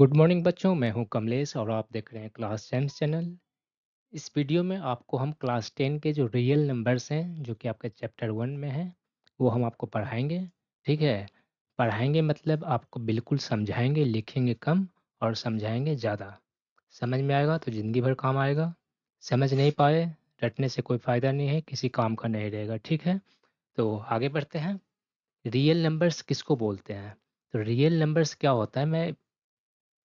Good morning बच्चों, मैं हूं कमलेश और आप देख रहे हैं क्लास साइंस चैनल। इस वीडियो में आपको हम क्लास 10 के जो रियल नंबर्स हैं जो कि आपके चैप्टर 1 में हैं वो हम आपको पढ़ाएंगे। ठीक है, पढ़ाएंगे मतलब आपको बिल्कुल समझाएंगे, लिखेंगे कम और समझाएंगे ज़्यादा। समझ में आएगा तो ज़िंदगी भर काम आएगा, समझ नहीं पाए रटने से कोई फ़ायदा नहीं है, किसी काम का नहीं रहेगा। ठीक है, तो आगे बढ़ते हैं। रियल नंबर्स किसको बोलते हैं? तो रियल नंबर्स क्या होता है, मैं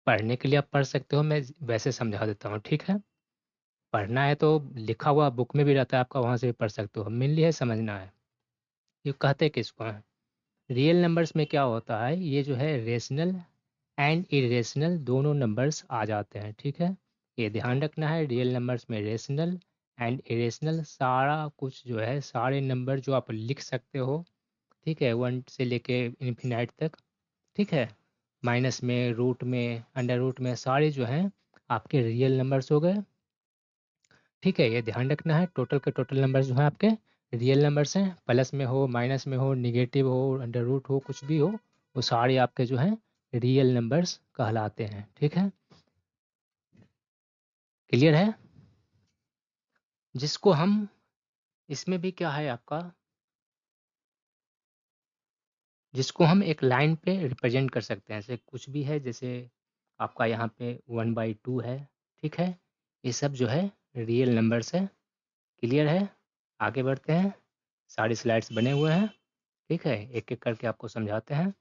पढ़ने के लिए आप पढ़ सकते हो, मैं वैसे समझा देता हूँ। ठीक है, पढ़ना है तो लिखा हुआ बुक में भी रहता है आपका, वहाँ से भी पढ़ सकते हो। मेनली है समझना है। ये कहते किसको हैं? रियल नंबर्स में क्या होता है, ये जो है रेशनल एंड इरेशनल दोनों नंबर्स आ जाते हैं। ठीक है, ये ध्यान रखना है। रियल नंबर्स में रेशनल एंड इरेशनल सारा कुछ जो है, सारे नंबर जो आप लिख सकते हो। ठीक है, 1 से लेके इन्फिनाइट तक। ठीक है, माइनस में, रूट में, अंडर रूट में, सारे जो हैं आपके रियल नंबर्स हो गए। ठीक है, ये ध्यान रखना है, टोटल के टोटल नंबर्स जो हैं आपके रियल नंबर्स हैं। प्लस में हो, माइनस में हो, निगेटिव हो, अंडर रूट हो, कुछ भी हो, वो सारे आपके जो हैं रियल नंबर्स कहलाते हैं। ठीक है, क्लियर है? जिसको हम, इसमें भी क्या है आपका, जिसको हम एक लाइन पे रिप्रेजेंट कर सकते हैं, जैसे कुछ भी है, जैसे आपका यहाँ पे 1/2 है। ठीक है, ये सब जो है रियल नंबर्स है। क्लियर है? आगे बढ़ते हैं, सारे स्लाइड्स बने हुए हैं। ठीक है, एक एक करके आपको समझाते हैं।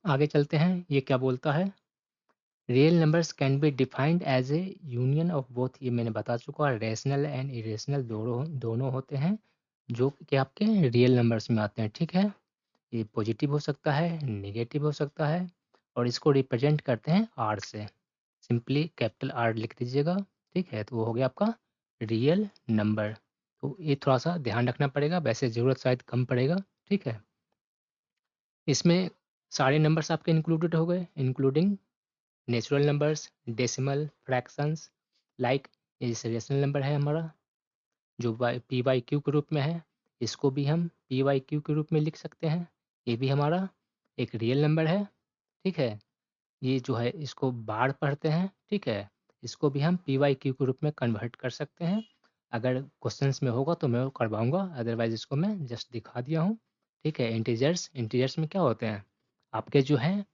आगे चलते हैं, ये क्या बोलता है? Real numbers can be defined as a union of both, ये मैंने बता चुका है। रेशनल एंड इरेशनल दोनों दोनों होते हैं जो कि आपके रियल नंबर्स में आते हैं। ठीक है, ये पॉजिटिव हो सकता है, नेगेटिव हो सकता है, और इसको रिप्रेजेंट करते हैं आर से। सिंपली कैपिटल आर लिख दीजिएगा। ठीक है, तो वो हो गया आपका रियल नंबर। तो ये थोड़ा सा ध्यान रखना पड़ेगा, वैसे ज़रूरत शायद कम पड़ेगा। ठीक है, इसमें सारे नंबर्स आपके इंक्लूडेड हो गए, including natural numbers, decimal, fractions. Like ये जैसे रेशनल नंबर है हमारा, जो पी वाई क्यू के रूप में है, इसको भी हम पी वाई क्यू के रूप में लिख सकते हैं। ये भी हमारा एक रियल नंबर है। ठीक है, ये जो है इसको बार पढ़ते हैं। ठीक है, इसको भी हम पी वाई क्यू के रूप में कन्वर्ट कर सकते हैं। अगर क्वेश्चंस में होगा तो मैं वो करवाऊंगा, अदरवाइज इसको मैं जस्ट दिखा दिया हूँ। ठीक है, इंटीजर्स, इंटीजर्स में क्या होते हैं आपके जो हैं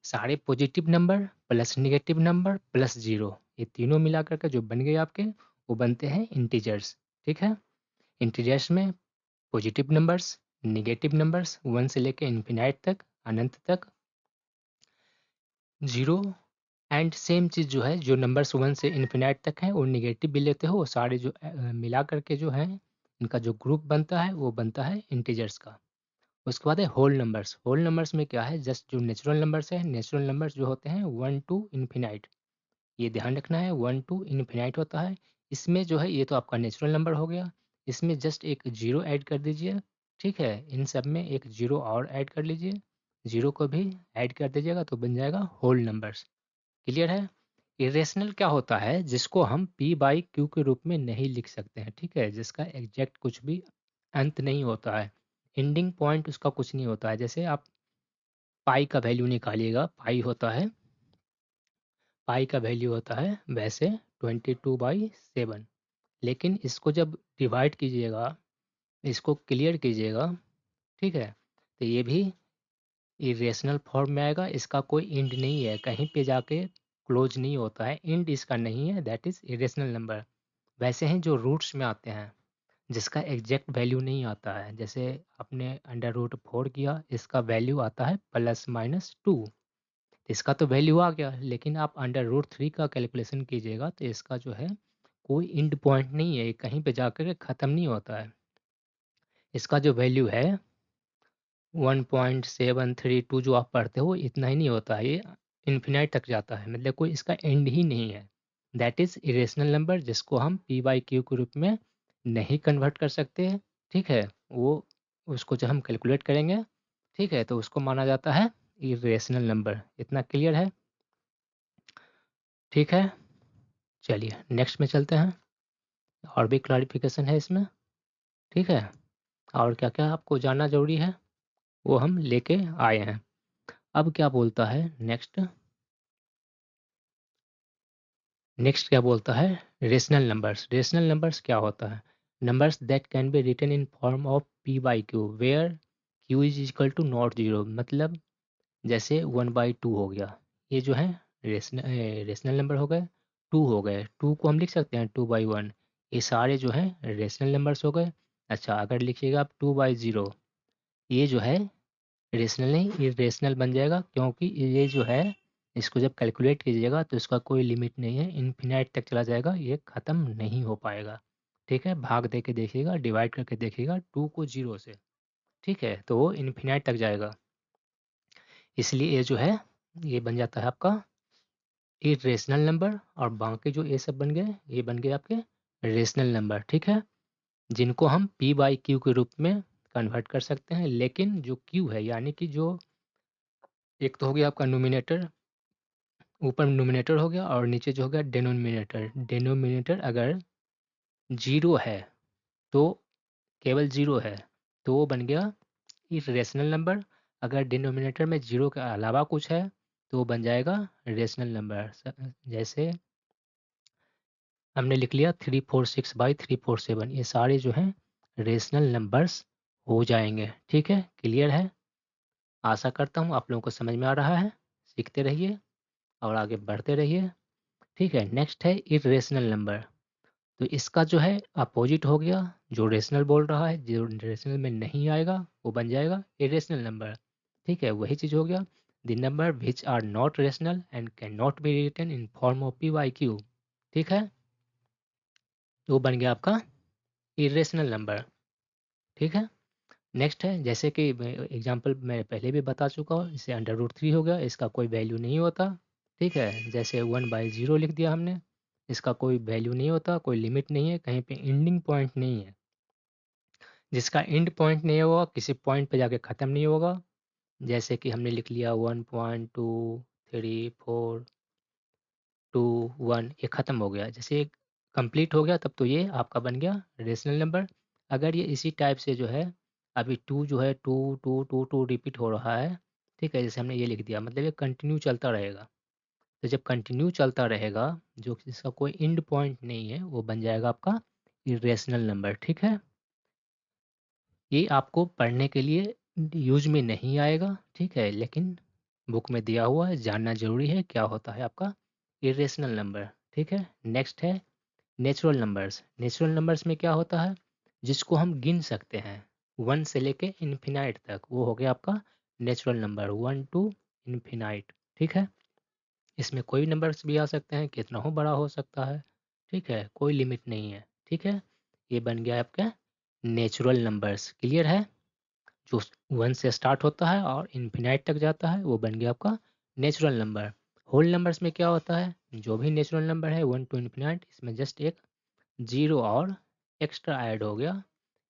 सारे positive number plus negative number plus zero, ये तीनों मिला करके जो बन गए आपके, वो बनते हैं इंटीजर्स। ठीक है, इंटीजर्स में पॉजिटिव नंबर्स, नेगेटिव नंबर्स 1 से लेके इन्फिनाइट तक, अनंत तक, जीरो, एंड सेम चीज़ जो है, जो नंबर्स 1 से इन्फिनाइट तक हैं वो निगेटिव भी लेते हो, वो सारे जो मिला करके जो हैं इनका जो ग्रुप बनता है वो बनता है इंटीजर्स का। उसके बाद है होल नंबर्स। होल नंबर्स में क्या है, जस्ट जो नेचुरल नंबर्स है, नेचुरल नंबर्स जो होते हैं 1 टू इन्फिनाइट, ये ध्यान रखना है, 1 टू इन्फिनाइट होता है। इसमें जो है ये तो आपका नेचुरल नंबर हो गया, इसमें जस्ट एक जीरो ऐड कर दीजिए। ठीक है, इन सब में एक जीरो और ऐड कर लीजिए, जीरो को भी ऐड कर दीजिएगा तो बन जाएगा होल नंबर्स। क्लियर है? इरेशनल क्या होता है, जिसको हम पी बाई क्यू के रूप में नहीं लिख सकते हैं। ठीक है, जिसका एग्जैक्ट कुछ भी अंत नहीं होता है, एंडिंग पॉइंट उसका कुछ नहीं होता है। जैसे आप पाई का वैल्यू निकालिएगा, पाई का वैल्यू होता है वैसे 22/7, लेकिन इसको जब डिवाइड कीजिएगा, इसको क्लियर कीजिएगा, ठीक है, तो ये भी इरेशनल फॉर्म में आएगा। इसका कोई एंड नहीं है, कहीं पे जाके क्लोज नहीं होता है, एंड इसका नहीं है, दैट इज़ इरेशनल नंबर। वैसे हैं जो रूट्स में आते हैं, जिसका एग्जैक्ट वैल्यू नहीं आता है, जैसे आपने अंडर रूट 4 किया, इसका वैल्यू आता है +-2, इसका तो वैल्यू आ गया, लेकिन आप अंडर रूट 3 का कैलकुलेशन कीजिएगा तो इसका जो है कोई एंड पॉइंट नहीं है, ये कहीं पे जाकर के ख़त्म नहीं होता है। इसका जो वैल्यू है 1.732 जो आप पढ़ते हो, इतना ही नहीं होता है, ये इन्फिनाइट तक जाता है, मतलब कोई इसका एंड ही नहीं है। दैट इज़ इरेशनल नंबर, जिसको हम पी बाई क्यू के रूप में नहीं कन्वर्ट कर सकते हैं। ठीक है, वो उसको जब हम कैलकुलेट करेंगे, ठीक है, तो उसको माना जाता है इरेशनल नंबर। इतना क्लियर है? ठीक है, चलिए नेक्स्ट में चलते हैं, और भी क्लैरिफिकेशन है इसमें। ठीक है, और क्या क्या आपको जानना ज़रूरी है वो हम लेके आए हैं। अब क्या बोलता है नेक्स्ट, नेक्स्ट क्या बोलता है, रेशनल नंबर्स। रेशनल नंबर्स क्या होता है, numbers that can be written in form of P by Q where Q is equal to not zero. मतलब जैसे 1/2 हो गया, ये जो है रेशनल नंबर हो गए। 2 हो गए, 2 को हम लिख सकते हैं 2/1। ये सारे जो है रेशनल नंबर्स हो गए। अच्छा, अगर लिखिएगा आप 2/0, ये जो है रेशनल नहीं, इरेशनल बन जाएगा, क्योंकि ये जो है इसको जब कैलकुलेट कीजिएगा तो इसका कोई लिमिट नहीं है, इन्फिनाइट तक चला जाएगा, ये ख़त्म नहीं हो पाएगा। ठीक है, भाग दे के देखिएगा, डिवाइड करके देखिएगा 2 को 0 से, ठीक है, तो वो इन्फिनाइट तक जाएगा। इसलिए ये जो है ये बन जाता है आपका इरेशनल नंबर, और बाकी जो ये सब बन गए ये बन गए आपके रेशनल नंबर। ठीक है, जिनको हम पी बाई क्यू के रूप में कन्वर्ट कर सकते हैं। लेकिन जो क्यू है, यानी कि जो एक तो हो गया आपका नोमिनेटर, ऊपर नोमिनेटर हो गया, और नीचे जो हो गया डेनोमिनेटर। डेनोमिनेटर अगर जीरो है तो केवल जीरो है तो वो बन गया इरेशनल नंबर। अगर डिनोमिनेटर में जीरो के अलावा कुछ है तो वो बन जाएगा रेशनल नंबर। जैसे हमने लिख लिया 346/347, ये सारे जो हैं रेशनल नंबर्स हो जाएंगे। ठीक है, क्लियर है? आशा करता हूँ आप लोगों को समझ में आ रहा है। सीखते रहिए और आगे बढ़ते रहिए। ठीक है, नेक्स्ट है इरेशनल नंबर। तो इसका जो है अपोजिट हो गया, जो रेशनल बोल रहा है, जो रेशनल में नहीं आएगा वो बन जाएगा इरेशनल नंबर। ठीक है, वही चीज़ हो गया, the number which are not rational and can not be written in form of P Y Q. ठीक है, तो वो बन गया आपका इरेशनल नंबर। ठीक है, नेक्स्ट है, जैसे कि एग्जांपल मैं पहले भी बता चुका हूँ, इसे अंडर रूट 3 हो गया, इसका कोई वैल्यू नहीं होता। ठीक है, जैसे 1/0 लिख दिया हमने, इसका कोई वैल्यू नहीं होता, कोई लिमिट नहीं है, कहीं पे एंडिंग पॉइंट नहीं है। जिसका एंड पॉइंट नहीं होगा, किसी पॉइंट पे जाके ख़त्म नहीं होगा। जैसे कि हमने लिख लिया 1.23421, ये ख़त्म हो गया, जैसे कंप्लीट हो गया, तब तो ये आपका बन गया रेशनल नंबर। अगर ये इसी टाइप से जो है, अभी 2 जो है 2 2 2 2 रिपीट हो रहा है, ठीक है, जैसे हमने ये लिख दिया, मतलब ये कंटिन्यू चलता रहेगा। तो जब कंटिन्यू चलता रहेगा, जो जिसका कोई एंड पॉइंट नहीं है, वो बन जाएगा आपका इरेशनल नंबर। ठीक है, ये आपको पढ़ने के लिए यूज में नहीं आएगा, ठीक है, लेकिन बुक में दिया हुआ है, जानना जरूरी है क्या होता है आपका इरेशनल नंबर। ठीक है, नेक्स्ट है नेचुरल नंबर्स। नेचुरल नंबर्स में क्या होता है, जिसको हम गिन सकते हैं 1 से लेके इन्फिनाइट तक, वो हो गया आपका नेचुरल नंबर, 1 to इन्फिनाइट। ठीक है, इसमें कोई नंबर्स भी आ सकते हैं, कितना हो बड़ा हो सकता है। ठीक है, कोई लिमिट नहीं है। ठीक है, ये बन गया आपका नेचुरल नंबर्स। क्लियर है? जो 1 से स्टार्ट होता है और इन्फिनाइट तक जाता है, वो बन गया आपका नेचुरल नंबर। होल नंबर्स में क्या होता है, जो भी नेचुरल नंबर है 1 to इन्फिनाइट, इसमें जस्ट एक जीरो और एक्स्ट्रा ऐड हो गया,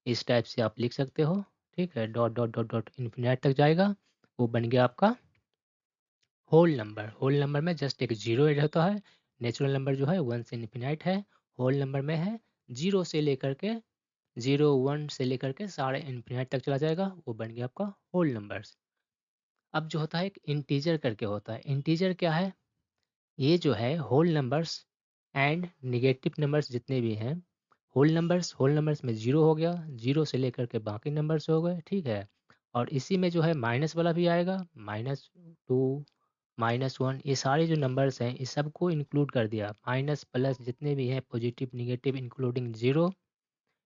इस टाइप से आप लिख सकते हो। ठीक है, dot dot dot dot infinite तक जाएगा, वो बन गया आपका होल नंबर। होल नंबर में जस्ट एक जीरो ऐड होता है। नेचुरल नंबर जो है 1 से इन्फिनाइट है, होल नंबर में है जीरो से लेकर के 0 1 से लेकर के सारे इन्फिनाइट तक चला जाएगा, वो बन गया आपका होल नंबर्स। अब जो होता है एक इंटीजर करके होता है। इंटीजर क्या है, ये जो है whole numbers and negative numbers जितने भी हैं, होल नंबर्स में जीरो हो गया, जीरो से लेकर के बाकी नंबर्स हो गए। ठीक है, और इसी में जो है माइनस वाला भी आएगा, -2 -1, ये सारे जो नंबर्स हैं इस सबको इंक्लूड कर दिया, माइनस प्लस जितने भी हैं, positive negative including zero,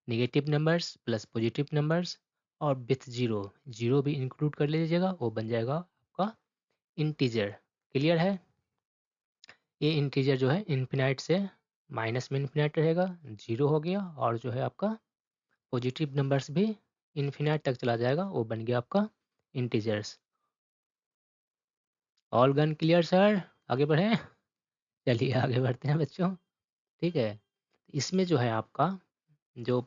negative numbers plus positive numbers, और विथ जीरो, जीरो भी इंक्लूड कर लीजिएगा, वो बन जाएगा आपका इंटीजर। क्लियर है? ये इंटीजर जो है इन्फिनाइट से माइनस में इन्फिनाइट रहेगा, जीरो हो गया, और जो है आपका पॉजिटिव नंबर्स भी इन्फिनाइट तक चला जाएगा, वो बन गया आपका integers. All gun clear sir? आगे बढ़ें? चलिए आगे बढ़ते हैं बच्चों। ठीक है, इसमें जो है आपका जो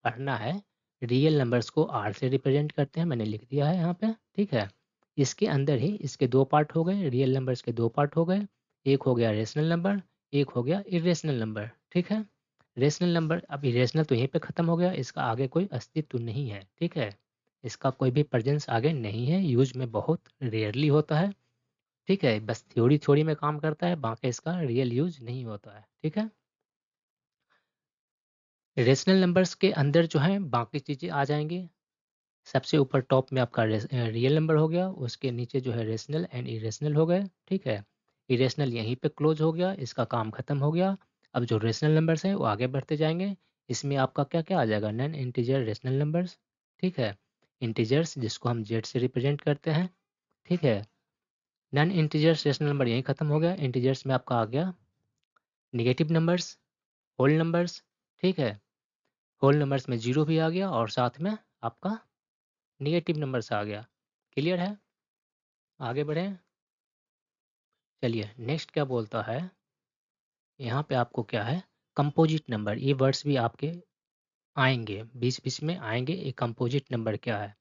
पढ़ना है, रियल नंबर्स को आर से रिप्रेजेंट करते हैं, मैंने लिख दिया है यहाँ पे। ठीक है, इसके अंदर ही इसके दो पार्ट हो गए, रियल नंबर्स के दो पार्ट हो गए, एक हो गया रेशनल नंबर, एक हो गया इरेशनल नंबर। ठीक है, रेशनल नंबर अब इरेशनल तो यहीं पे ख़त्म हो गया, इसका आगे कोई अस्तित्व नहीं है। ठीक है, इसका कोई भी प्रेजेंस आगे नहीं है, यूज में बहुत रेयरली होता है। ठीक है, बस थ्योरी थ्योरी में काम करता है, बाकी इसका रियल यूज नहीं होता है। ठीक है, रेशनल नंबर्स के अंदर जो है बाकी चीज़ें आ जाएंगी। सबसे ऊपर टॉप में आपका रियल नंबर हो गया, उसके नीचे जो है रेशनल एंड इरेशनल हो गए। ठीक है, इरेशनल यहीं पे क्लोज हो गया, इसका काम खत्म हो गया। अब जो रेशनल नंबर्स हैं वो आगे बढ़ते जाएंगे। इसमें आपका क्या क्या आ जाएगा, नॉन इंटीजर रेशनल नंबर्स। ठीक है, इंटीजर्स जिसको हम जेड से रिप्रेजेंट करते हैं। ठीक है, नॉन इंटीजर्स रेशनल नंबर यहीं खत्म हो गया। इंटीजर्स में आपका आ गया निगेटिव नंबर्स, होल नंबर्स। ठीक है, होल नंबर्स में जीरो भी आ गया और साथ में आपका निगेटिव नंबर्स आ गया। क्लियर है, आगे बढ़ें। चलिए नेक्स्ट क्या बोलता है, यहाँ पे आपको क्या है, कंपोजिट नंबर। ये वर्ड्स भी आपके आएंगे, बीच बीच में आएंगे। ये कंपोजिट नंबर क्या है,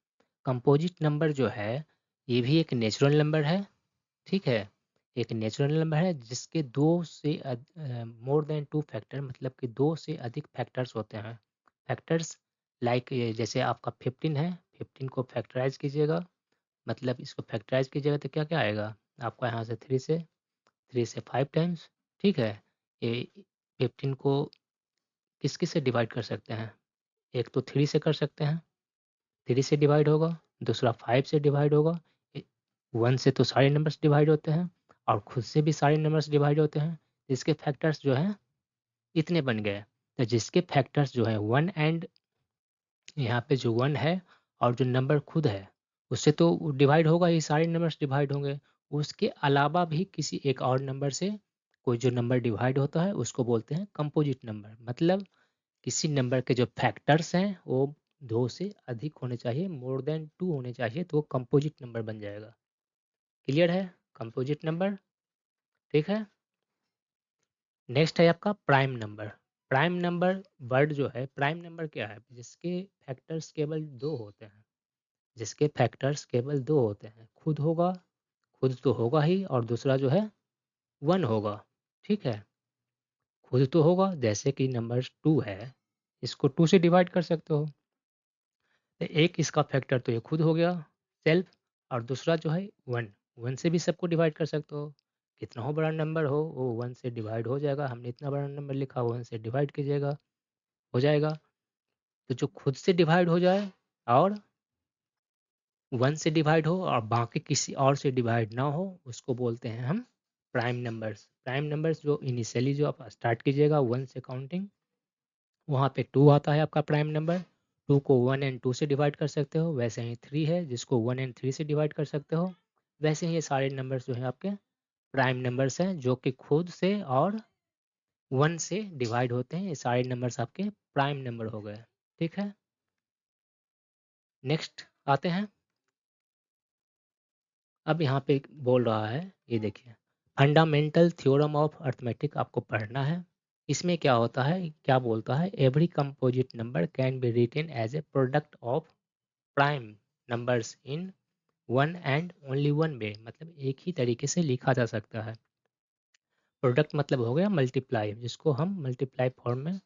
कंपोजिट नंबर जो है ये भी एक नेचुरल नंबर है। ठीक है, एक नेचुरल नंबर है जिसके दो से मोर देन टू फैक्टर, मतलब कि दो से अधिक फैक्टर्स होते हैं। फैक्टर्स लाइक जैसे आपका 15 है, 15 को फैक्टराइज कीजिएगा, मतलब इसको फैक्टराइज कीजिएगा तो क्या क्या आएगा आपका, यहाँ से 3 से 5 टाइम्स। ठीक है, ये 15 को किस किस से डिवाइड कर सकते हैं, एक तो 3 से कर सकते हैं, 3 से डिवाइड होगा। दूसरा 5 से डिवाइड होगा। 1 से तो सारे नंबर्स डिवाइड होते हैं और खुद से भी सारे नंबर्स डिवाइड होते हैं। इसके फैक्टर्स जो हैं इतने बन गए। तो जिसके फैक्टर्स जो है 1 एंड यहाँ पे जो 1 है और जो नंबर खुद है उससे तो डिवाइड होगा ही, सारे नंबर्स डिवाइड होंगे। उसके अलावा भी किसी एक और नंबर से कोई जो नंबर डिवाइड होता है उसको बोलते हैं कंपोजिट नंबर। मतलब किसी नंबर के जो फैक्टर्स हैं वो 2 से अधिक होने चाहिए, मोर देन 2 होने चाहिए, तो वो कंपोजिट नंबर बन जाएगा। क्लियर है, कंपोजिट नंबर। ठीक है, नेक्स्ट है आपका prime number. Prime number word जो है, प्राइम नंबर क्या है, जिसके फैक्टर्स केवल 2 होते हैं। जिसके फैक्टर्स केवल 2 होते हैं, खुद होगा, खुद तो होगा ही, और दूसरा जो है 1 होगा। ठीक है, खुद तो होगा, जैसे कि नंबर 2 है, इसको 2 से डिवाइड कर सकते हो, तो एक इसका फैक्टर तो ये खुद हो गया सेल्फ, और दूसरा जो है 1, 1 से भी सबको डिवाइड कर सकते हो। कितना हो बड़ा नंबर हो वो 1 से डिवाइड हो जाएगा। हमने इतना बड़ा नंबर लिखा, 1 से डिवाइड कीजिएगा, हो जाएगा। तो जो खुद से डिवाइड हो जाए और 1 से डिवाइड हो और बाकी किसी और से डिवाइड ना हो, उसको बोलते हैं हम प्राइम नंबर्स। प्राइम नंबर्स जो इनिशियली जो आप स्टार्ट कीजिएगा 1 से काउंटिंग, वहाँ पे 2 आता है आपका प्राइम नंबर। 2 को 1 एंड 2 से डिवाइड कर सकते हो, वैसे ही 3 है जिसको 1 एंड 3 से डिवाइड कर सकते हो। वैसे ही ये सारे नंबर्स जो है आपके प्राइम नंबर्स हैं, जो कि खुद से और 1 से डिवाइड होते हैं। ये सारे नंबर्स आपके प्राइम नंबर हो गए। ठीक है, नेक्स्ट आते हैं। अब यहाँ पे बोल रहा है, ये देखिए, फंडामेंटल थ्योरम ऑफ अर्थमेटिक आपको पढ़ना है। इसमें क्या होता है, क्या बोलता है, every composite number can be written as a product of prime numbers in one and only one way, मतलब एक ही तरीके से लिखा जा सकता है। प्रोडक्ट मतलब हो गया मल्टीप्लाई, जिसको हम मल्टीप्लाई फॉर्म में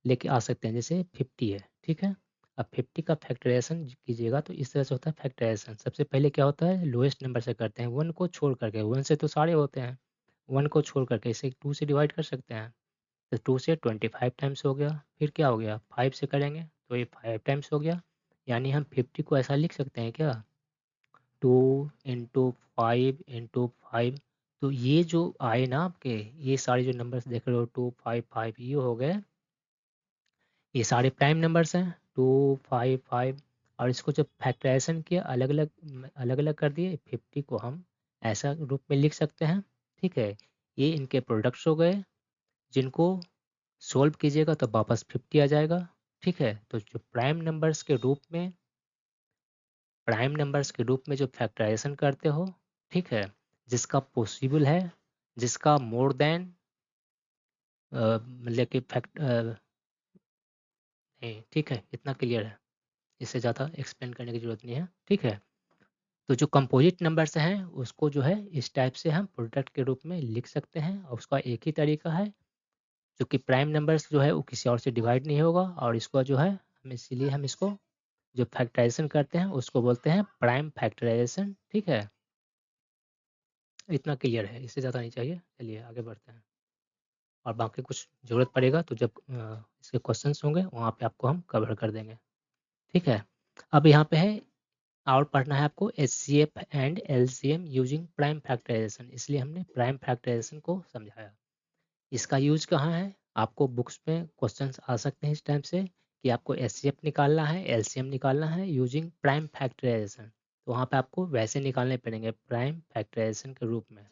लेके आ सकते हैं। जैसे 50 है, ठीक है, अब 50 का फैक्टराइजेशन कीजिएगा तो इस तरह से होता है फैक्टराइजेशन। सबसे पहले क्या होता है, लोएस्ट नंबर से करते हैं, 1 को छोड़ करके, 1 से तो सारे होते हैं, 1 को छोड़ करके इसे 2 से डिवाइड कर सकते हैं, तो 2 से 25 टाइम्स हो गया। फिर क्या हो गया, 5 से करेंगे तो ये 5 टाइम्स हो गया। यानी हम 50 को ऐसा लिख सकते हैं क्या, 2 इंटू 5 इंटू 5। तो ये जो आए ना आपके, ये सारे जो नंबर्स देख रहे हो 2 5 5, ये हो गए, ये सारे प्राइम नंबर्स हैं 2 5 5। और इसको जब फैक्टराइजेशन किया, अलग अलग कर दिए, 50 को हम ऐसा रूप में लिख सकते हैं। ठीक है, ये इनके प्रोडक्ट्स हो गए, जिनको सोल्व कीजिएगा तो वापस 50 आ जाएगा। ठीक है, तो जो प्राइम नंबर्स के रूप में जो फैक्टराइजेशन करते हो, ठीक है, जिसका पॉसिबल है, जिसका मोर देन मतलब कि फैक्ट नहीं, ठीक है, इतना क्लियर है, इससे ज़्यादा एक्सप्लेन करने की ज़रूरत नहीं है। ठीक है, तो जो कंपोजिट नंबर्स हैं उसको जो है इस टाइप से हम प्रोडक्ट के रूप में लिख सकते हैं, और उसका एक ही तरीका है, जो कि प्राइम नंबर्स जो है वो किसी और से डिवाइड नहीं होगा, और इसको जो है हम इसीलिए हम इसको जो फैक्टराइजेशन करते हैं उसको बोलते हैं प्राइम फैक्टराइजेशन। ठीक है, इतना क्लियर है, इससे ज़्यादा नहीं चाहिए। चलिए आगे बढ़ते हैं, और बाकी कुछ ज़रूरत पड़ेगा तो जब इसके क्वेश्चंस होंगे वहाँ पे आपको हम कवर कर देंगे, ठीक है। अब यहाँ पे है, और पढ़ना है आपको HCF and LCM using prime factorisation, इसलिए हमने प्राइम फैक्टराइजेशन को समझाया। इसका यूज कहाँ है, आपको बुक्स में क्वेश्चंस आ सकते हैं इस टाइप से कि आपको एचसीएफ निकालना है, एलसीएम निकालना है यूजिंग प्राइम फैक्टराइजेशन, तो वहाँ पे आपको वैसे निकालने पड़ेंगे प्राइम फैक्टराइजेशन के रूप में।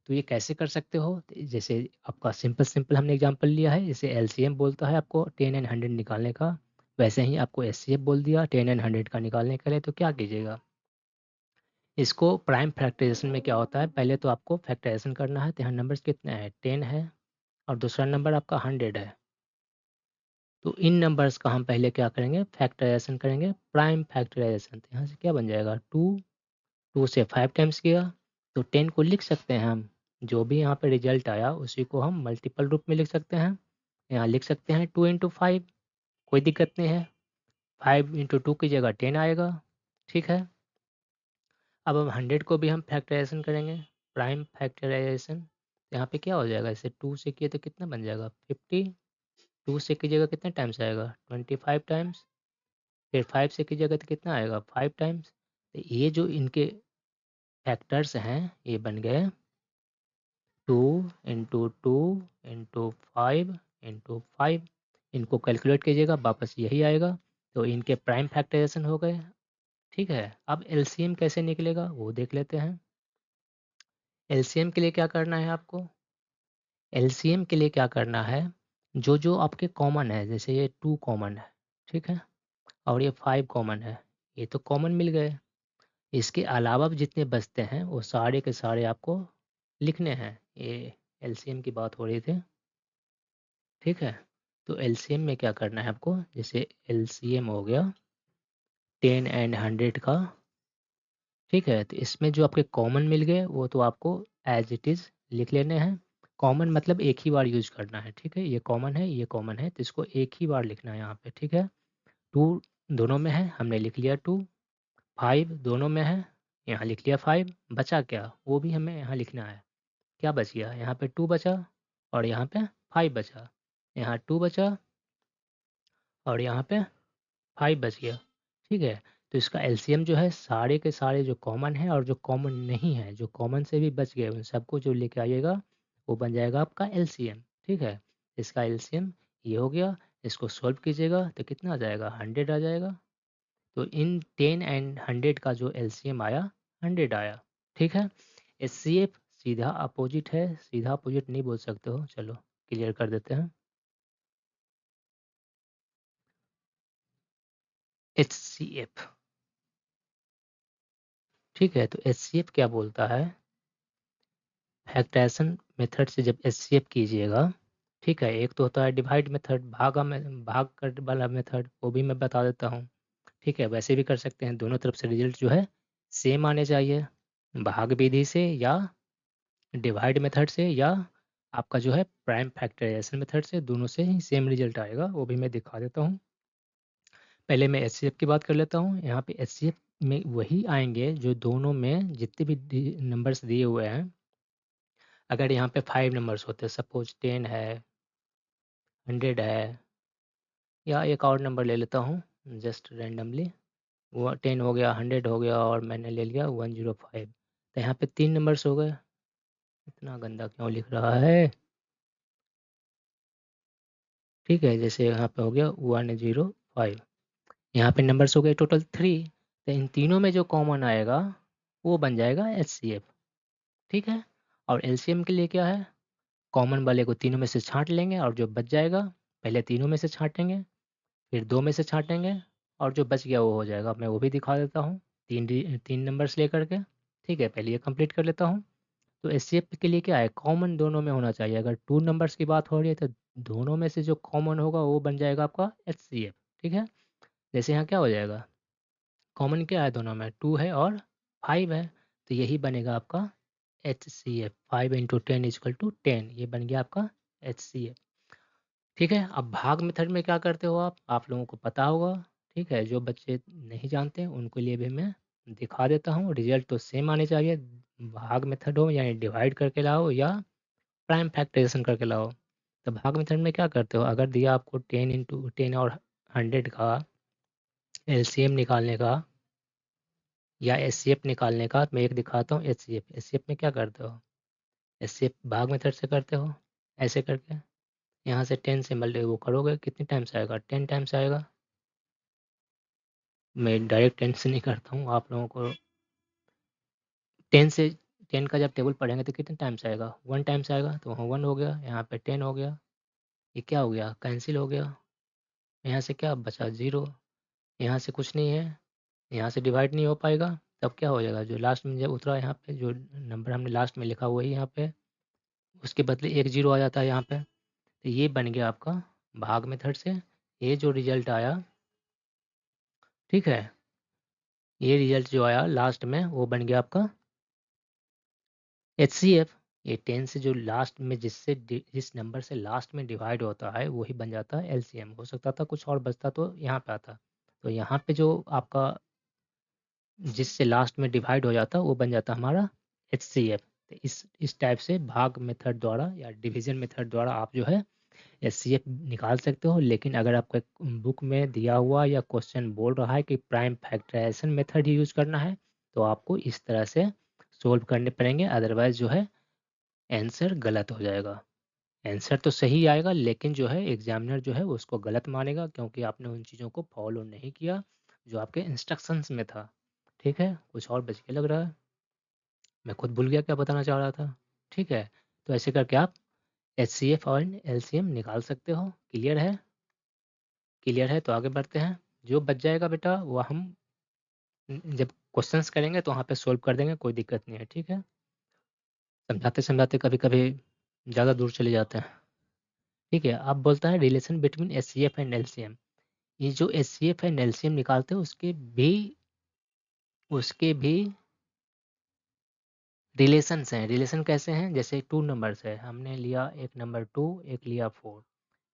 तो ये कैसे कर सकते हो, तो जैसे आपका सिंपल सिंपल हमने एग्जांपल लिया है, जैसे एलसीएम बोलता है आपको 10 एंड 100 निकालने का, वैसे ही आपको एचसीएफ बोल दिया 10 एंड 100 का निकालने के लिए, तो क्या कीजिएगा, इसको प्राइम फैक्टराइजेशन में क्या होता है, पहले तो आपको फैक्टराइजेशन करना है, तो यहाँ नंबर्स कितने हैं, 10 है और दूसरा नंबर आपका 100 है। तो इन नंबर्स का हम पहले क्या करेंगे, फैक्टराइजेशन करेंगे, प्राइम फैक्टराइजेशन। तो यहाँ से क्या बन जाएगा, 2 से 5 टाइम्स किया तो 10 को लिख सकते हैं हम, जो भी यहाँ पे रिजल्ट आया उसी को हम मल्टीपल रूप में लिख सकते हैं। यहाँ लिख सकते हैं 2 × 5, कोई दिक्कत नहीं है। 5 × 2 की जगह 10 आएगा, ठीक है। अब हम 100 को भी हम फैक्टराइजेशन करेंगे, प्राइम फैक्टराइजेशन। यहाँ पे क्या हो जाएगा, इसे 2 से किए तो कितना बन जाएगा, 50। 2 से कीजिएगा कितने टाइम्स आएगा, 25 टाइम्स। फिर 5 से कीजिएगा तो कितना आएगा, 5 टाइम्स। तो ये जो इनके फैक्टर्स हैं ये बन गए 2 × 2 × 5 × 5। इनको कैलकुलेट कीजिएगा, वापस यही आएगा। तो इनके प्राइम फैक्टराइजेशन हो गए, ठीक है। अब एलसीएम कैसे निकलेगा वो देख लेते हैं। एलसीएम के लिए क्या करना है आपको, एलसीएम के लिए क्या करना है, जो जो आपके कॉमन है, जैसे ये 2 कॉमन है, ठीक है, और ये 5 कॉमन है, ये तो कॉमन मिल गए। इसके अलावा भी जितने बचते हैं वो सारे के सारे आपको लिखने हैं। ये एलसीएम की बात हो रही थी, ठीक है। तो एलसीएम में क्या करना है आपको, जैसे एलसीएम हो गया 10 एंड 100 का, ठीक है। तो इसमें जो आपके कॉमन मिल गए वो तो आपको एज इट इज़ लिख लेने हैं। कॉमन मतलब एक ही बार यूज करना है, ठीक है। ये कॉमन है, ये कॉमन है, तो इसको एक ही बार लिखना है यहाँ पे, ठीक है। 2 दोनों में है, हमने लिख लिया 2। 5 दोनों में है, यहाँ लिख लिया 5। बचा क्या, वो भी हमें यहाँ लिखना है। क्या बच गया, यहाँ पे 2 बचा और यहाँ पे 5 बचा। यहाँ 2 बचा और यहाँ पे 5 बच गया, ठीक है। तो इसका एलसीएम जो है सारे के सारे जो कॉमन है और जो कॉमन नहीं है, जो कॉमन से भी बच गए उन सबको जो लेके आइएगा वो बन जाएगा आपका एलसीएम, ठीक है। इसका एलसीएम ये हो गया। इसको सॉल्व कीजिएगा तो कितना आ जाएगा, 100 आ जाएगा। तो इन 10 एंड 100 का जो एलसीएम आया 100 आया, ठीक है। एचसीएफ सीधा अपोजिट है, सीधा अपोजिट नहीं बोल सकते हो, चलो क्लियर कर देते हैं। एचसीएफ, ठीक है। तो एचसीएफ क्या बोलता है, फैक्टराइजेशन मेथड से जब एचसीएफ कीजिएगा, ठीक है। एक तो होता है डिवाइड मेथड, भाग कर वाला मेथड, वो भी मैं बता देता हूँ, ठीक है। वैसे भी कर सकते हैं, दोनों तरफ से रिजल्ट जो है सेम आने चाहिए, भाग विधि से या डिवाइड मेथड से या आपका जो है प्राइम फैक्टराइजेशन मेथड से, दोनों से ही सेम रिजल्ट आएगा, वो भी मैं दिखा देता हूँ। पहले मैं एचसीएफ की बात कर लेता हूँ। यहाँ पे एचसीएफ में वही आएंगे जो दोनों में जितने भी नंबर्स दिए हुए हैं। अगर यहाँ पे 5 नंबर्स होते हैं, सपोज 10 है, 100 है, या एक और नंबर ले लेता हूँ जस्ट रैंडमली, वो 10 हो गया, 100 हो गया और मैंने ले लिया 105। तो यहाँ पे 3 नंबर्स हो गए। इतना गंदा क्यों लिख रहा है, ठीक है। जैसे यहाँ पे हो गया 105, यहाँ पे नंबर्स हो गए टोटल 3। तो इन तीनों में जो कॉमन आएगा वो बन जाएगा एचसीएफ, ठीक है। और एलसीएम के लिए क्या है, कॉमन वाले को तीनों में से छांट लेंगे और जो बच जाएगा, पहले तीनों में से छांटेंगे, फिर 2 में से छांटेंगे और जो बच गया वो हो जाएगा। मैं वो भी दिखा देता हूँ, तीन नंबर्स लेकर के, ठीक है। पहले ये कंप्लीट कर लेता हूँ। तो एचसीएफ के लिए क्या है, कॉमन दोनों में होना चाहिए। अगर 2 नंबर्स की बात हो रही है तो दोनों में से जो कॉमन होगा वो बन जाएगा आपका एचसीएफ, ठीक है। जैसे यहाँ क्या हो जाएगा, कॉमन क्या है दोनों में, 2 है और 5 है, तो यही बनेगा आपका एच सी एफ। 5 × 10 = 10, ये बन गया आपका एच सी एफ, ठीक है। अब भाग मेथड में क्या करते हो आप लोगों को पता होगा, ठीक है। जो बच्चे नहीं जानते उनके लिए भी मैं दिखा देता हूँ। रिजल्ट तो सेम आने चाहिए, भाग मेथड हो यानी डिवाइड करके लाओ या प्राइम फैक्टराइजेशन करके लाओ। तो भाग मेथड में क्या करते हो, अगर दिया आपको 10 और 100 का एलसीएम निकालने का या एचसीएफ निकालने का, मैं एक दिखाता हूँ। एचसीएफ एचसीएफ में क्या करते हो, एचसीएफ भाग मेथड से करते हो ऐसे करके। यहाँ से 10 से मल्टी वो करोगे कितने टाइम्स आएगा, 10 टाइम्स आएगा। मैं डायरेक्ट 10 से नहीं करता हूँ, आप लोगों को 10 से 10 का जब टेबल पढ़ेंगे तो कितने टाइम्स आएगा, 1 टाइम्स आएगा। तो वहाँ 1 हो गया, यहाँ पे 10 हो गया, ये क्या हो गया, कैंसिल हो गया। यहाँ से क्या बचा, 0। यहाँ से कुछ नहीं है, यहाँ से डिवाइड नहीं हो पाएगा। तब क्या हो जाएगा, जो लास्ट में जब उतरा यहाँ पे जो नंबर हमने लास्ट में लिखा वही यहाँ पे, उसके बदले एक 0 आ जाता है यहाँ पे। तो ये बन गया आपका भाग मेथड से ये जो रिजल्ट आया, ठीक है, ये रिजल्ट जो आया लास्ट में वो बन गया आपका एचसीएफ। ये 10 से जो लास्ट में जिस नंबर से लास्ट में डिवाइड होता है वही बन जाता है एलसीएम। हो सकता था कुछ और बचता तो यहाँ पे आता। तो यहाँ पे जो आपका जिससे लास्ट में डिवाइड हो जाता वो बन जाता हमारा एचसीएफ। तो इस टाइप से भाग मेथड द्वारा या डिवीजन मेथड द्वारा आप जो है एचसीएफ निकाल सकते हो। लेकिन अगर आपको बुक में दिया हुआ या क्वेश्चन बोल रहा है कि प्राइम फैक्टराइजेशन मेथड ही यूज करना है तो आपको इस तरह से सोल्व करने पड़ेंगे, अदरवाइज जो है आंसर गलत हो जाएगा। आंसर तो सही आएगा लेकिन जो है एग्जामिनर जो है उसको गलत मानेगा क्योंकि आपने उन चीज़ों को फॉलो नहीं किया जो आपके इंस्ट्रक्शंस में था। ठीक है, कुछ और बच के लग रहा है, मैं खुद भूल गया क्या बताना चाह रहा था। ठीक है, तो ऐसे करके आप एचसीएफ और एलसीएम निकाल सकते हो। क्लियर है, क्लियर है तो आगे बढ़ते हैं। जो बच जाएगा बेटा वो हम जब क्वेश्चंस करेंगे तो वहाँ पे सोल्व कर देंगे, कोई दिक्कत नहीं है। ठीक है, समझाते समझाते कभी कभी ज़्यादा दूर चले जाते हैं। ठीक है, अब बोलता है relation between HCF and LCM. ये जो एचसीएफ एंड एलसीएम निकालते हैं उसके भी रिलेशंस हैं। रिलेशन कैसे हैं, जैसे टू नंबर्स है, हमने लिया एक नंबर 2 एक लिया 4,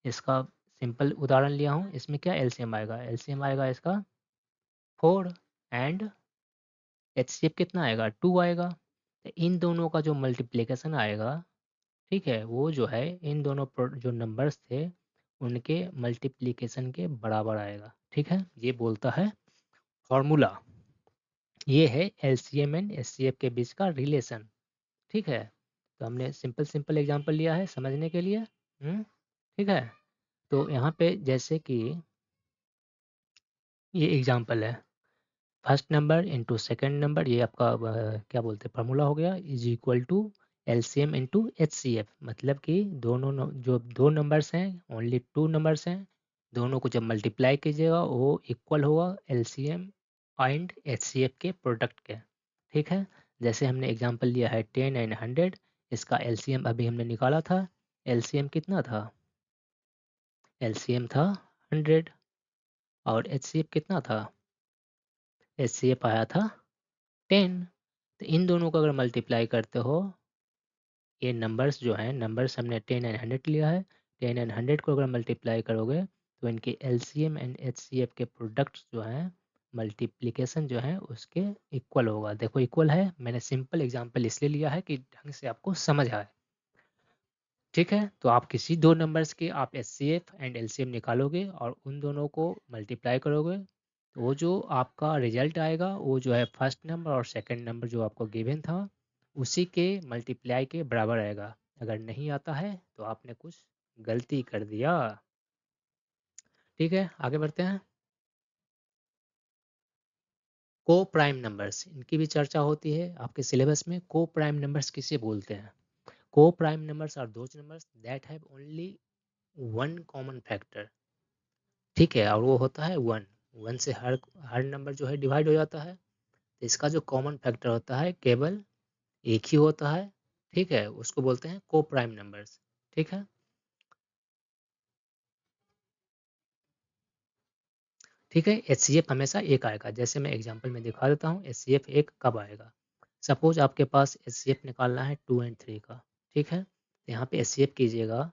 इसका सिंपल उदाहरण लिया हूँ। इसमें क्या एलसीएम आएगा, एलसीएम आएगा इसका 4 एंड एचसीएफ कितना आएगा 2 आएगा। तो इन दोनों का जो मल्टीप्लिकेशन आएगा, ठीक है, वो जो है इन दोनों जो नंबर्स थे उनके मल्टीप्लिकेशन के बराबर आएगा। ठीक है, ये बोलता है फॉर्मूला, ये है एलसीएम एंड एचसीएफ के बीच का रिलेशन। ठीक है, तो हमने सिंपल सिंपल एग्जांपल लिया है समझने के लिए। ठीक है, तो यहाँ पे जैसे कि ये एग्जांपल है, first number into second number, ये आपका क्या बोलते हैं फार्मूला हो गया, is equal to LCM into HCF. मतलब कि दोनों जो दो नंबर्स हैं, ओनली टू नंबर्स हैं, दोनों को जब मल्टीप्लाई कीजिएगा वो इक्वल होगा एलसीएम एंड एचसीएफ के प्रोडक्ट के। ठीक है, जैसे हमने एग्जांपल लिया है 10 एंड 100, इसका एलसीएम अभी हमने निकाला था। एलसीएम कितना था, एलसीएम था 100 और एचसीएफ कितना था, एचसीएफ आया था 10। तो इन दोनों को अगर मल्टीप्लाई करते हो, ये नंबर्स जो हैं, नंबर्स हमने 10 एंड 100 लिया है, 10 एंड 100 को अगर मल्टीप्लाई करोगे तो इनके एलसीएम एंड एचसीएफ के प्रोडक्ट्स जो हैं मल्टीप्लिकेशन जो है उसके इक्वल होगा। देखो इक्वल है, मैंने सिंपल एग्जांपल इसलिए लिया है कि ढंग से आपको समझ आए। ठीक है, तो आप किसी दो नंबर्स के आप एचसीएफ एंड एलसीएम निकालोगे और उन दोनों को मल्टीप्लाई करोगे तो वो जो आपका रिजल्ट आएगा वो जो है फर्स्ट नंबर और सेकंड नंबर जो आपको गिवन था उसी के मल्टीप्लाई के बराबर आएगा। अगर नहीं आता है तो आपने कुछ गलती कर दिया। ठीक है, आगे बढ़ते हैं। को प्राइम नंबर्स, इनकी भी चर्चा होती है आपके सिलेबस में। को प्राइम नंबर्स किसे बोलते हैं, coprime numbers are those numbers that have only one common factor. ठीक है, और वो होता है 1। 1 से हर नंबर जो है डिवाइड हो जाता है, तो इसका जो कॉमन फैक्टर होता है केवल एक ही होता है। ठीक है, उसको बोलते हैं को प्राइम नंबर्स। ठीक है, ठीक है, एचसीएफ हमेशा एक आएगा। जैसे मैं एग्जांपल में दिखा देता हूँ एचसीएफ एक कब आएगा। सपोज आपके पास एचसीएफ निकालना है 2 एंड 3 का। ठीक है, तो यहाँ पे एचसीएफ कीजिएगा,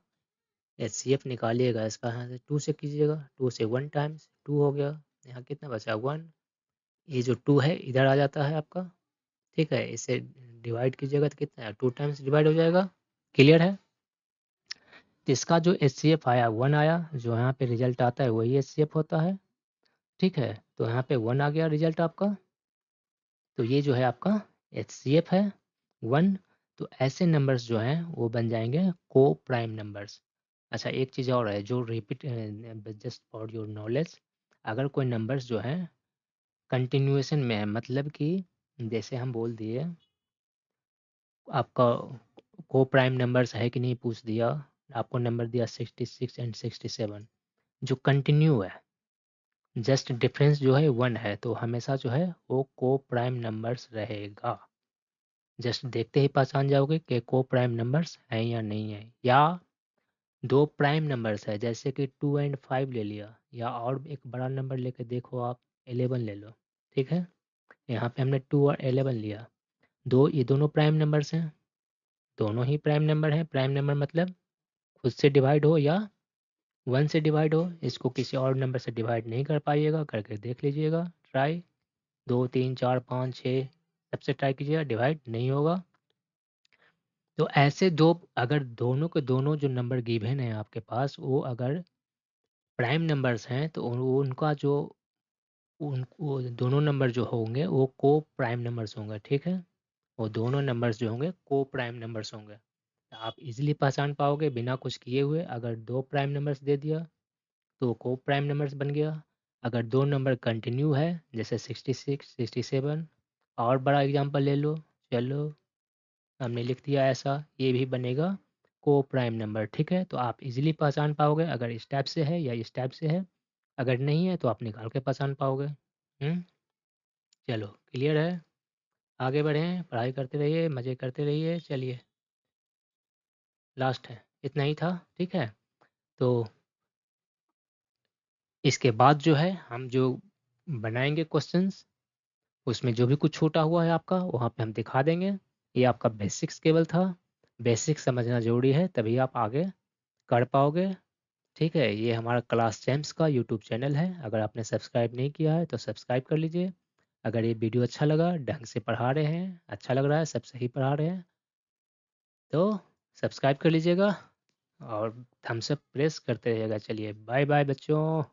एचसीएफ निकालिएगा इसका, यहाँ से 2 से कीजिएगा, 2 से 1 टाइम्स 2 हो गया, यहाँ कितना बचा 1। ये जो 2 है इधर आ जाता है आपका। ठीक है, इसे डिवाइड कीजिएगा तो कितना है, 2 टाइम्स डिवाइड हो जाएगा। क्लियर है? तो इसका जो एचसीएफ आया 1 आया, जो यहाँ पे रिजल्ट आता है वही एचसीएफ होता है। ठीक है, तो यहाँ पे 1 आ गया रिजल्ट आपका। तो ये जो है आपका एचसीएफ है 1। तो ऐसे नंबर्स जो हैं वो बन जाएंगे को प्राइम नंबर्स। अच्छा, एक चीज़ और है जो repeat, just for your knowledge, अगर कोई नंबर्स जो हैं कंटिन्यूएशन में है, मतलब कि जैसे हम बोल दिए आपका को प्राइम नंबर्स है कि नहीं पूछ दिया, आपको नंबर दिया 66 एंड 67, जो कंटिन्यू है, जस्ट डिफरेंस जो है 1 है, तो हमेशा जो है वो को प्राइम नंबर्स रहेगा। जस्ट देखते ही पहचान जाओगे कि को प्राइम नंबर्स हैं या नहीं है। या दो प्राइम नंबर्स है, जैसे कि 2 एंड 5 ले लिया, या और एक बड़ा नंबर लेके देखो आप 11 ले लो। ठीक है, यहाँ पे हमने 2 और 11 लिया, ये दोनों प्राइम नंबर्स हैं, दोनों ही प्राइम नंबर हैं। प्राइम नंबर मतलब खुद से डिवाइड हो या 1 से डिवाइड हो, इसको किसी और नंबर से डिवाइड नहीं कर पाइएगा, करके देख लीजिएगा ट्राई। 2 3 4 5 6 सबसे ट्राई कीजिएगा, डिवाइड नहीं होगा। तो ऐसे दो, अगर दोनों के दोनों जो नंबर गिवन है आपके पास, वो अगर प्राइम नंबर्स हैं, तो उनका जो वो दोनों नंबर जो होंगे वो को प्राइम नंबर्स होंगे। ठीक है, वो दोनों नंबर्स जो होंगे को प्राइम नंबर्स होंगे। तो आप इजीली पहचान पाओगे बिना कुछ किए हुए। अगर दो प्राइम नंबर्स दे दिया तो को प्राइम नंबर्स बन गया। अगर दो नंबर कंटिन्यू है, जैसे 66 67, और बड़ा एग्जांपल ले लो, चलो हमने लिख दिया ऐसा, ये भी बनेगा को प्राइम नंबर। ठीक है, तो आप इजीली पहचान पाओगे अगर इस टाइप से है या इस टाइप से है। अगर नहीं है तो आप निकाल के पहचान पाओगे। चलो क्लियर है, आगे बढ़ें, पढ़ाई करते रहिए, मज़े करते रहिए। चलिए, लास्ट है, इतना ही था। ठीक है, तो इसके बाद जो है हम जो बनाएंगे क्वेश्चंस, उसमें जो भी कुछ छूटा हुआ है आपका वहाँ पे हम दिखा देंगे। ये आपका बेसिक्स केवल था, बेसिक्स समझना ज़रूरी है, तभी आप आगे कर पाओगे। ठीक है, ये हमारा क्लास चैम्प्स का यूट्यूब चैनल है, अगर आपने सब्सक्राइब नहीं किया है तो सब्सक्राइब कर लीजिए। अगर ये वीडियो अच्छा लगा, ढंग से पढ़ा रहे हैं, अच्छा लग रहा है, सब सही पढ़ा रहे हैं, तो सब्सक्राइब कर लीजिएगा और थम्स अप प्रेस करते रहिएगा। चलिए बाय बाय बच्चों।